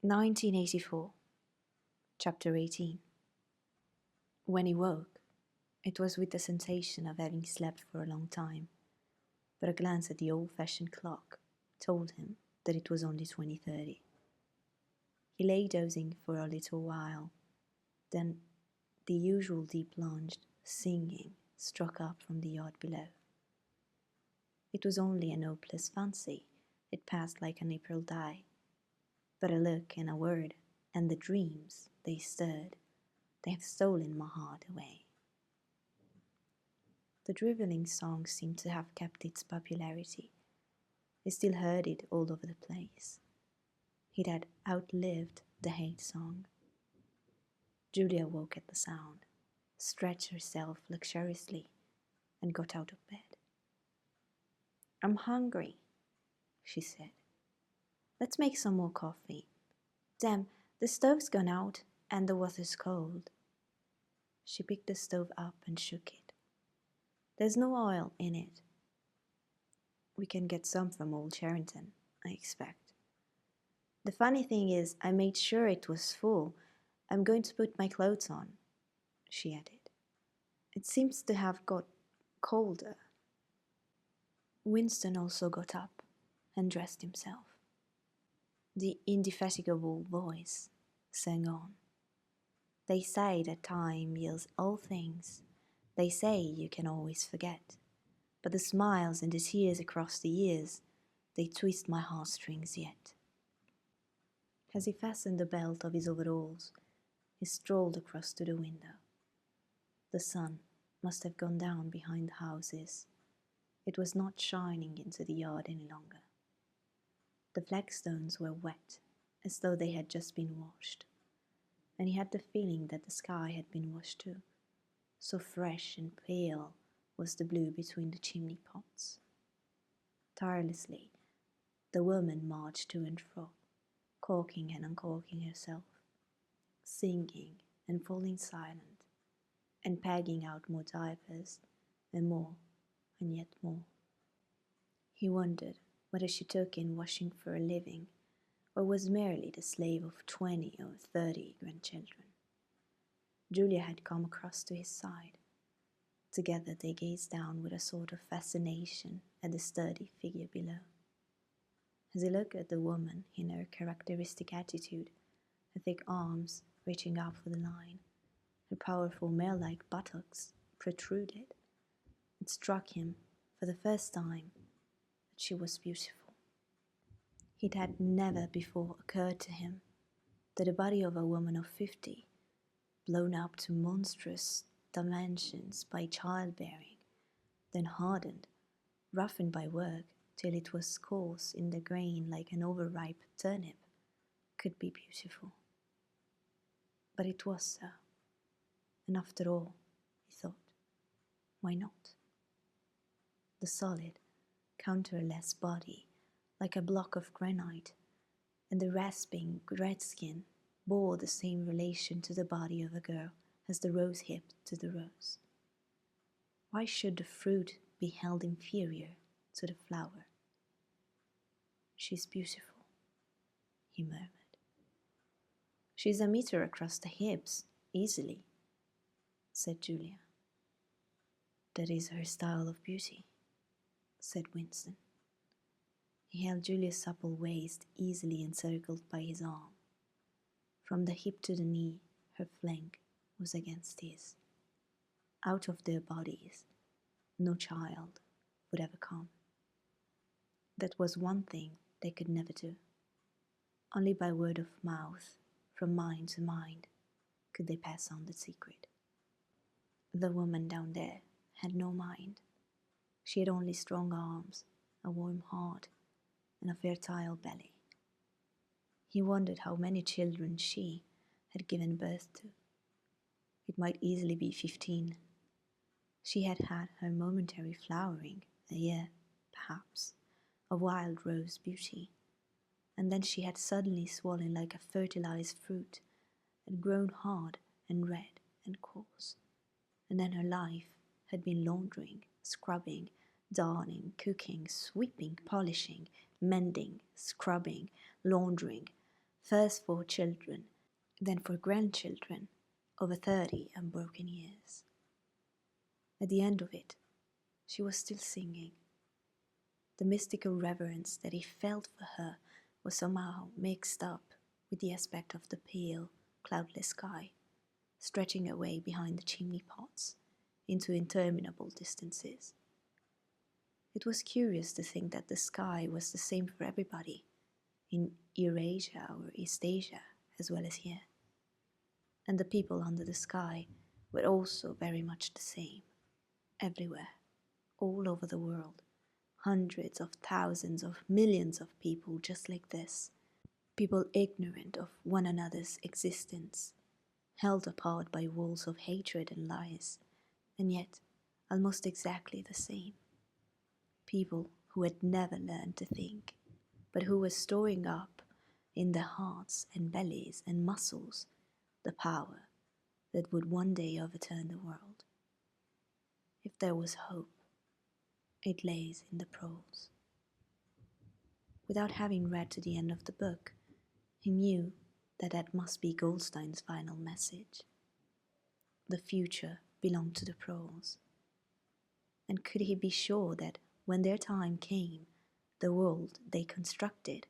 1984, Chapter 18. When he woke, it was with the sensation of having slept for a long time, but a glance at the old-fashioned clock told him that it was only 20:30. He lay dozing for a little while, then the usual deep-lunged singing struck up from the yard below. It was only an hopeless fancy, it passed like an April dye, but a look and a word, and the dreams they stirred, they have stolen my heart away. The drivelling song seemed to have kept its popularity. He still heard it all over the place. It had outlived the hate song. Julia woke at the sound, stretched herself luxuriously, and got out of bed. "I'm hungry," she said. "Let's make some more coffee. Damn, the stove's gone out and the water's cold." She picked the stove up and shook it. "There's no oil in it." "We can get some from old Charrington, I expect." "The funny thing is, I made sure it was full. I'm going to put my clothes on," she added. "It seems to have got colder." Winston also got up and dressed himself. The indefatigable voice sang on. "They say that time heals all things. They say you can always forget. But the smiles and the tears across the years, they twist my heartstrings yet." As he fastened the belt of his overalls, he strolled across to the window. The sun must have gone down behind the houses. It was not shining into the yard any longer. The flagstones were wet, as though they had just been washed, and he had the feeling that the sky had been washed too, so fresh and pale was the blue between the chimney pots. Tirelessly, the woman marched to and fro, corking and uncorking herself, singing and falling silent, and pegging out more diapers, and more, and yet more. He wondered whether she took in washing for a living, or was merely the slave of 20 or 30 grandchildren. Julia had come across to his side. Together they gazed down with a sort of fascination at the sturdy figure below. As he looked at the woman in her characteristic attitude, her thick arms reaching up for the line, her powerful male-like buttocks protruded, it struck him for the first time that she was beautiful. It had never before occurred to him that the body of a woman of 50, blown up to monstrous dimensions by childbearing, then hardened, roughened by work till it was coarse in the grain like an overripe turnip, could be beautiful. But it was so, and after all, he thought, why not? The solid, counterless body, like a block of granite, and the rasping red skin bore the same relation to the body of a girl as the rose hip to the rose. Why should the fruit be held inferior to the flower? "She's beautiful," he murmured. "She's a meter across the hips, easily," said Julia. "That is her style of beauty," said Winston. He held Julia's supple waist easily encircled by his arm. From the hip to the knee, her flank was against his. Out of their bodies, no child would ever come. That was one thing they could never do. Only by word of mouth, from mind to mind, could they pass on the secret. The woman down there had no mind. She had only strong arms, a warm heart, and a fertile belly. He wondered how many children she had given birth to. It might easily be 15. She had had her momentary flowering, a year, perhaps, of wild rose beauty, and then she had suddenly swollen like a fertilized fruit, and grown hard and red and coarse, and then her life had been laundering, scrubbing, darning, cooking, sweeping, polishing, mending, scrubbing, laundering, first for children, then for grandchildren, over 30 unbroken years. At the end of it, she was still singing. The mystical reverence that he felt for her was somehow mixed up with the aspect of the pale, cloudless sky, stretching away behind the chimney pots into interminable distances. It was curious to think that the sky was the same for everybody, in Eurasia or East Asia as well as here. And the people under the sky were also very much the same, everywhere, all over the world. Hundreds of thousands of millions of people just like this, people ignorant of one another's existence, held apart by walls of hatred and lies, and yet almost exactly the same. People who had never learned to think, but who were storing up in their hearts and bellies and muscles the power that would one day overturn the world. If there was hope, it lays in the prose. Without having read to the end of the book, he knew that that must be Goldstein's final message. The future belonged to the prose. And could he be sure that when their time came, the world they constructed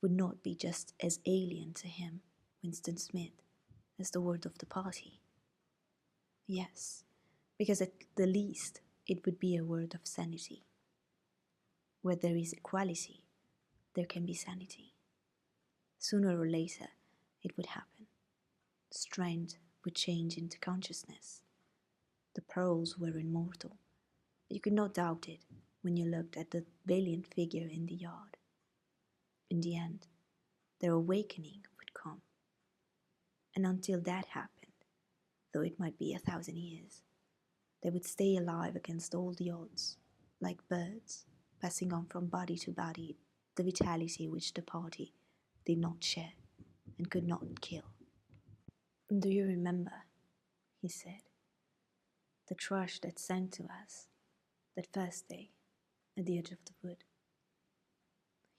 would not be just as alien to him, Winston Smith, as the word of the party? Yes, because at the least it would be a word of sanity. Where there is equality, there can be sanity. Sooner or later, it would happen. Strength would change into consciousness. The pearls were immortal. You could not doubt it when you looked at the valiant figure in the yard. In the end, their awakening would come. And until that happened, though it might be 1,000 years, they would stay alive against all the odds, like birds, passing on from body to body the vitality which the party did not share and could not kill. "Do you remember," he said, "the thrush that sang to us that first day at the edge of the wood?"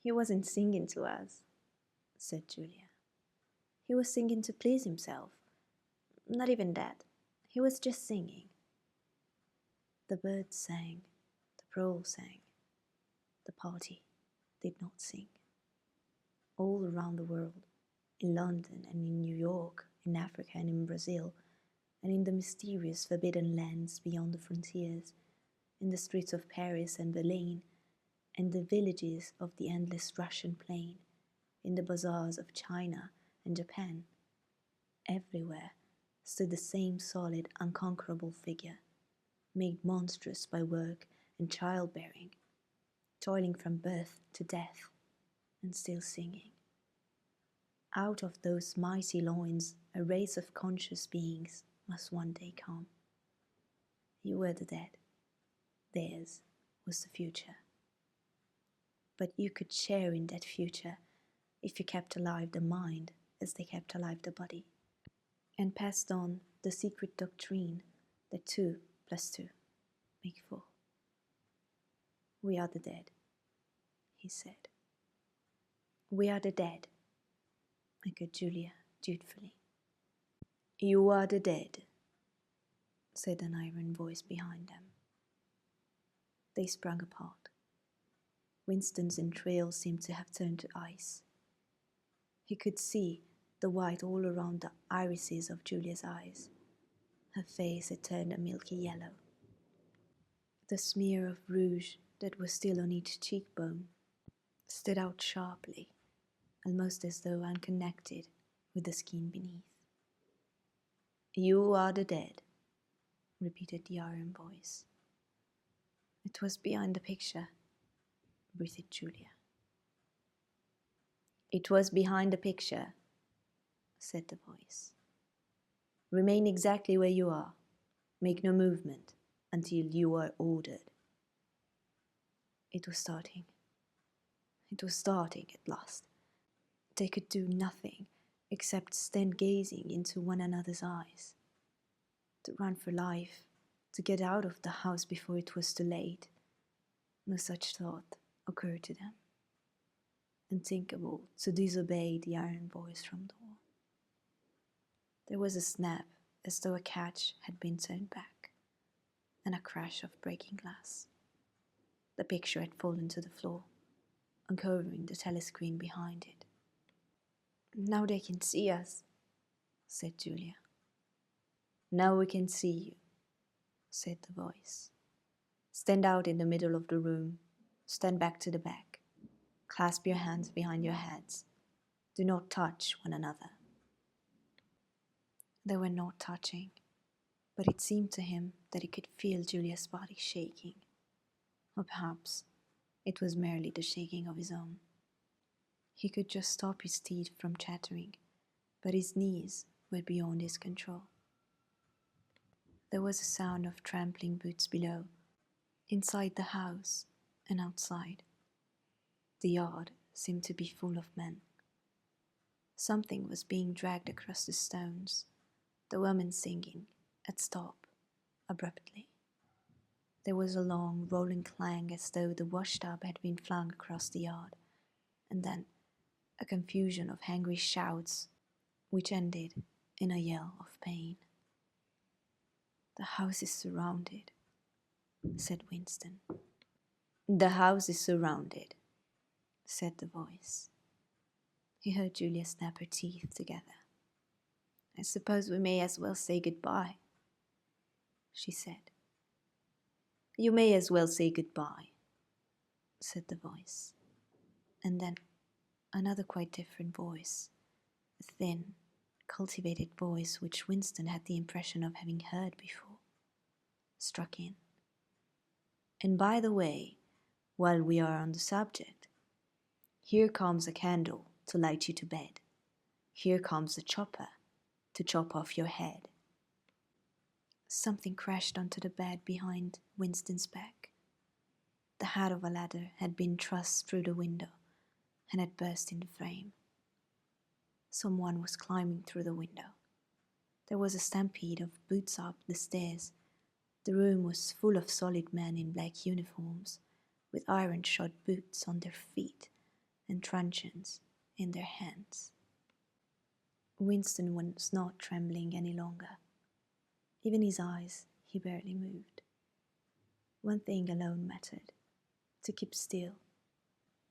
"He wasn't singing to us," said Julia. "He was singing to please himself. Not even that. He was just singing." The birds sang, the prowl sang. The party did not sing. All around the world, in London and in New York, in Africa and in Brazil, and in the mysterious forbidden lands beyond the frontiers, in the streets of Paris and Berlin, and the villages of the endless Russian plain, in the bazaars of China and Japan, everywhere stood the same solid, unconquerable figure, made monstrous by work and childbearing, toiling from birth to death, and still singing. Out of those mighty loins a race of conscious beings must one day come. You were the dead. Theirs was the future. But you could share in that future if you kept alive the mind as they kept alive the body, and passed on the secret doctrine that 2 + 2 make 4. "We are the dead," he said. "We are the dead," echoed Julia dutifully. "You are the dead," said an iron voice behind them. They sprung apart. Winston's entrails seemed to have turned to ice. He could see the white all around the irises of Julia's eyes. Her face had turned a milky yellow. The smear of rouge that was still on each cheekbone stood out sharply, almost as though unconnected with the skin beneath. "You are the dead," repeated the iron voice. "It was behind the picture," breathed Julia. "It was behind the picture," said the voice. "Remain exactly where you are. Make no movement until you are ordered." It was starting. It was starting at last. They could do nothing except stand gazing into one another's eyes. To run for life, to get out of the house before it was too late. No such thought occurred to them. unthinkable to disobey the iron voice from door. There was a snap as though a catch had been turned back, and a crash of breaking glass. The picture had fallen to the floor, uncovering the telescreen behind it. "Now they can see us," said Julia. "Now we can see you," said the voice. "Stand out in the middle of the room. Stand back to the back. Clasp your hands behind your heads. Do not touch one another." They were not touching, but it seemed to him that he could feel Julia's body shaking. Or perhaps it was merely the shaking of his own. He could just stop his teeth from chattering, but his knees were beyond his control. There was a sound of trampling boots below, inside the house and outside. The yard seemed to be full of men. Something was being dragged across the stones. The woman singing had stopped abruptly. There was a long, rolling clang as though the washtub had been flung across the yard, and then a confusion of angry shouts which ended in a yell of pain. "The house is surrounded," said Winston. "The house is surrounded," said the voice. He heard Julia snap her teeth together. "I suppose we may as well say goodbye," she said. "You may as well say goodbye," said the voice. And then another quite different voice, a thin, cultivated voice which Winston had the impression of having heard before, struck in. "And by the way, while we are on the subject, here comes a candle to light you to bed. Here comes a chopper to chop off your head." Something crashed onto the bed behind Winston's back. The head of a ladder had been thrust through the window and had burst in the frame. Someone was climbing through the window. There was a stampede of boots up the stairs. The room was full of solid men in black uniforms, with iron-shod boots on their feet and truncheons in their hands. Winston was not trembling any longer. Even his eyes he barely moved. One thing alone mattered: to keep still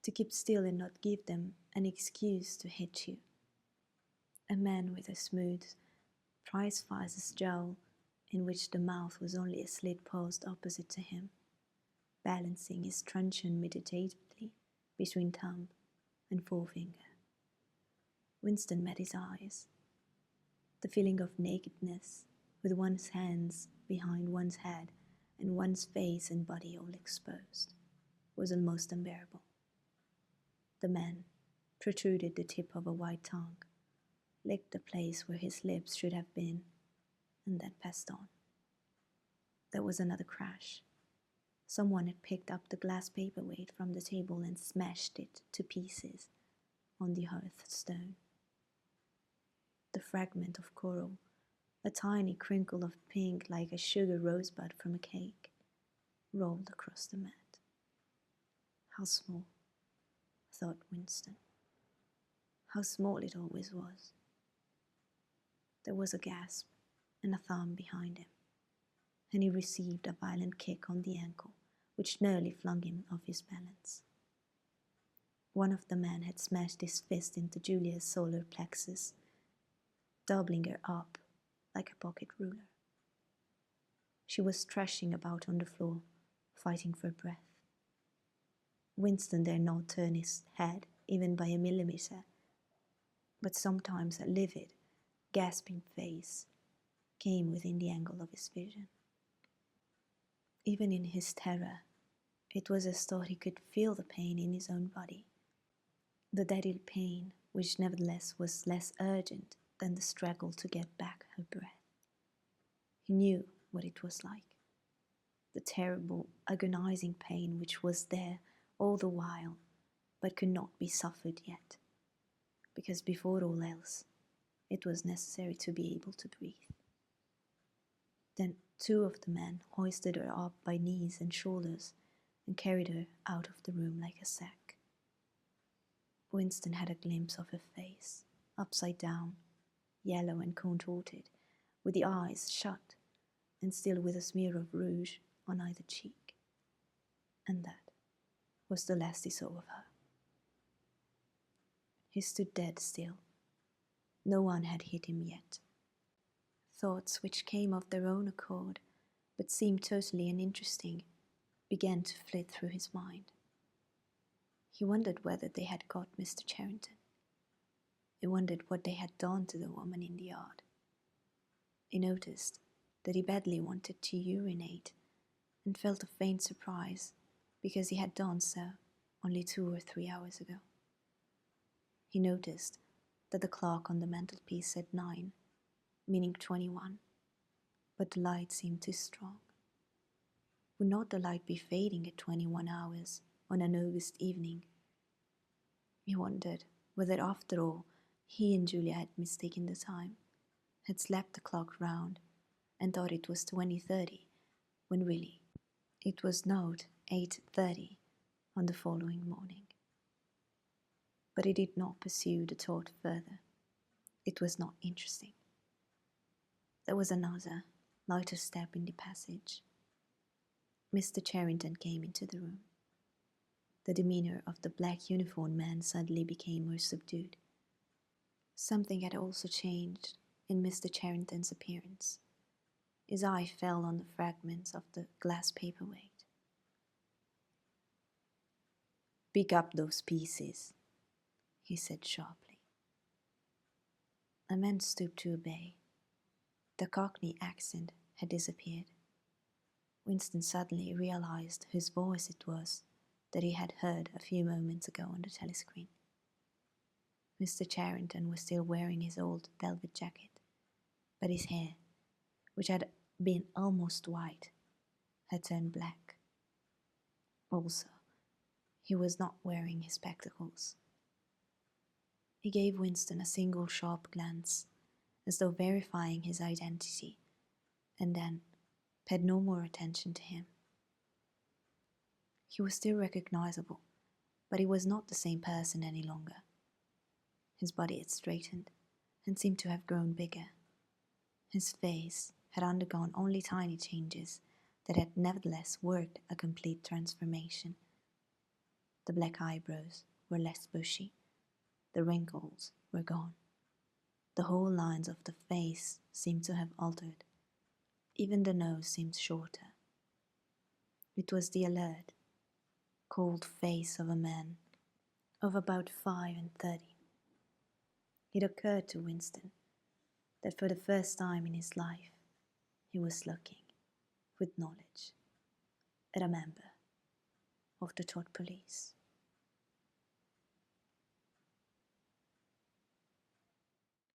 and not give them an excuse to hit you. A man with a smooth, prize-fighter's jowl, in which the mouth was only a slit paused opposite to him, balancing his truncheon meditatively between thumb and forefinger. Winston met his eyes. The feeling of nakedness, with one's hands behind one's head and one's face and body all exposed, was almost unbearable. The man protruded the tip of a white tongue, licked the place where his lips should have been, and then passed on. There was another crash. Someone had picked up the glass paperweight from the table and smashed it to pieces on the hearthstone. The fragment of coral, a tiny crinkle of pink like a sugar rosebud from a cake, rolled across the mat. How small, thought Winston. How small it always was. There was a gasp and a thump behind him, and he received a violent kick on the ankle, which nearly flung him off his balance. One of the men had smashed his fist into Julia's solar plexus, doubling her up like a pocket ruler. She was thrashing about on the floor, fighting for breath. Winston dared not turn his head even by a millimeter, but sometimes a livid, gasping face came within the angle of his vision. Even in his terror, it was as though he could feel the pain in his own body, the deadly pain which nevertheless was less urgent than the struggle to get back her breath. He knew what it was like, the terrible, agonizing pain which was there all the while, but could not be suffered yet, because before all else, it was necessary to be able to breathe. Then 2 of the men hoisted her up by knees and shoulders and carried her out of the room like a sack. Winston had a glimpse of her face, upside down, yellow and contorted, with the eyes shut, and still with a smear of rouge on either cheek. And that was the last he saw of her. He stood dead still. No one had hit him yet. Thoughts which came of their own accord, but seemed totally uninteresting, began to flit through his mind. He wondered whether they had got Mr. Charrington. He wondered what they had done to the woman in the yard. He noticed that he badly wanted to urinate, and felt a faint surprise because he had done so only 2 or 3 hours ago. He noticed that the clock on the mantelpiece said 9, meaning 21, but the light seemed too strong. Would not the light be fading at 21 hours on an August evening? He wondered whether after all he and Julia had mistaken the time, had slapped the clock round and thought it was 20:30, when really it was not 8:30 on the following morning. But he did not pursue the thought further. It was not interesting. There was another, lighter step in the passage. Mr. Charrington came into the room. The demeanour of the black uniformed man suddenly became more subdued. Something had also changed in Mr. Charrington's appearance. His eye fell on the fragments of the glass paperweight. "Pick up those pieces," he said sharply. A man stooped to obey. The Cockney accent had disappeared. Winston suddenly realized whose voice it was that he had heard a few moments ago on the telescreen. Mr. Charrington was still wearing his old velvet jacket, but his hair, which had been almost white, had turned black. Also, he was not wearing his spectacles. He gave Winston a single sharp glance, as though verifying his identity, and then paid no more attention to him. He was still recognizable, but he was not the same person any longer. His body had straightened and seemed to have grown bigger. His face had undergone only tiny changes that had nevertheless worked a complete transformation. The black eyebrows were less bushy. The wrinkles were gone. The whole lines of the face seemed to have altered. Even the nose seemed shorter. It was the alert, cold face of a man of about 35. It occurred to Winston that for the first time in his life he was looking, with knowledge, at a member of the Todd police.